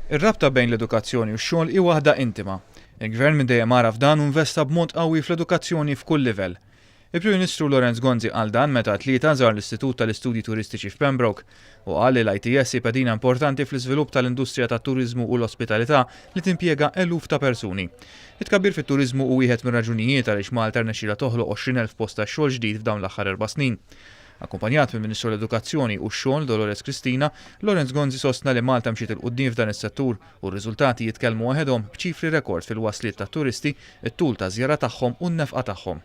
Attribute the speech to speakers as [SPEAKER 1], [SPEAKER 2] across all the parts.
[SPEAKER 1] Ir-rabta bejn l-edukazzjoni u x-xogħol hi waħda intima. Il-Gvern minn dejjem ara f'dan u investa b'mod qawwi fl-edukazzjoni f'kull livell. Il-Prim Ministru Lorenz Gonzi qal dan meta tlieta żar l-Istitut tal-Istudji Turistiċi f'Pembroke u qal li l-ITS hi pedina importanti fl-iżvilupp tal-industrija tat-turiżmu u l-ospitalità li timpjega eluf ta' persuni. It-tkabbir fit-turiżmu u wieħed mir-raġunijiet għaliex Malta rnexxielha toħloq 20,000 post ta' xogħol ġdid f'dawn l-aħħar 4 snin. Akkumpanjat mill-Ministru l-Edukazzjoni u x-xogħol Dolores Cristina, Lorenz Gonzi sostna li Malta mxiet il-qudiem f'dan is-settur u r-riżultati jitkellmu waħedhom b'ċifri rekord fil-wasliet tat-turisti, it-tul ta' żjara tagħhom u n-nefqa tagħhom.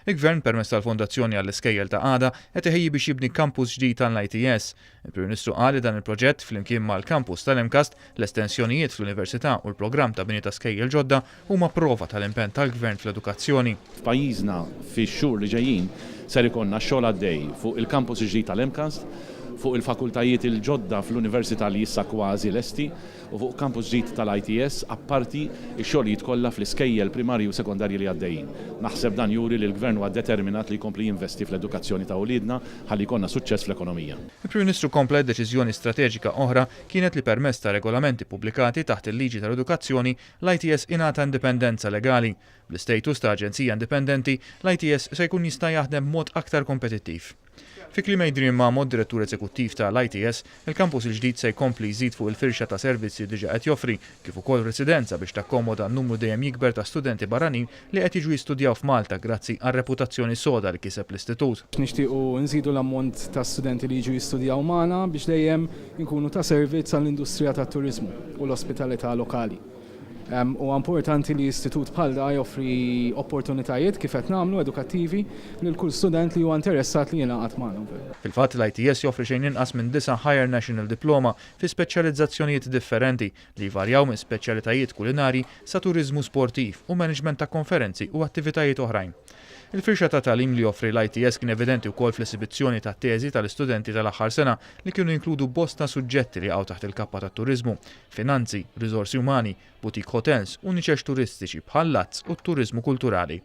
[SPEAKER 1] Il-Gvern permezz tal-Fondazzjoni għall-Iskejjel ta' Għada qed iħejji biex jibni kampus ġdid tal-ITS. Il-Prim Ministru qal li dan il-proġett flimkien mal-kampus tal-Emkast, l-estensjonijiet fl-Università u l-programm ta' bini ta' skejjel ġodda huma prova tal-impenn tal-Gvern fl-edukazzjoni.
[SPEAKER 2] F'pajjiżna fix-xhur li ġejjin ser ikonna xogħol għaddej fuq il-kampus ġdid tal-Emkast, fuq il-fakultajiet il-ġodda fl-Università li issa kważi lesti u fuq kampus ġdid tal-ITS apparti x-xogħlijiet kollha fl-iskejjel primarji u sekondarji li għaddejjin. Naħseb dan juri li l-Gvern huwa determinat li jkompli jinvesti fl-edukazzjoni ta' uliedna ħalli jkollna suċċess fl-ekonomija.
[SPEAKER 1] Il-Prim Ministru komplet deċiżjoni strateġika oħra kienet li permezz ta' regolamenti pubblikati taħt il-liġi tal-edukazzjoni l-ITS ingħata indipendenza legali. Bl-istatus ta' aġenzija indipendenti, l-ITS se jkun jista' jaħdem mod aktar kompetittiv. Fi kliem Adrian Mahmoud, direttur eżekuttiv tal-ITS, il-kampus il-ġdid se jkompli jżid fuq il-firxa ta' servizzi diġà qed joffri, kif ukoll residenza biex takkomoda n-numru dejjem jikber ta' studenti barranin li qed jiġu jistudjaw f'Malta grazzi għar-reputazzjoni soda li kiseb l-istitut.
[SPEAKER 3] Nixtiequ nżidu l-ammont ta' studenti li jiġu jistudjaw magħna biex dejjem inkunu ta' servizz għall-industrija tat-turiżmu u l-ospitalità lokali. U importanti li istitut bħal da joffri opportunitajiet kif qed nagħmlu edukattivi lil kull student li huwa interessat li jingħaqad magħna.
[SPEAKER 1] Fil-fatt l-ITS joffri xejn inqas minn 9 Higher National Diploma fi speċjalizzazzjonijiet differenti li jvarjaw minn speċjalitajiet kulinari sa turiżmu sportiv u management ta' konferenzi u attivitajiet oħrajn. Il-firxa ta' tagħlim li joffri l-ITS kien evidenti wkoll fl-esibizzjoni ta' teżi tal-istudenti tal-aħħar sena li kienu jinkludu bosta suġġetti li għaw taħt il-kappa tat-turiżmu, finanzi, riżorsi umani, butik hotels u niċex turistiċi bħal lazz u t-turiżmu kulturali.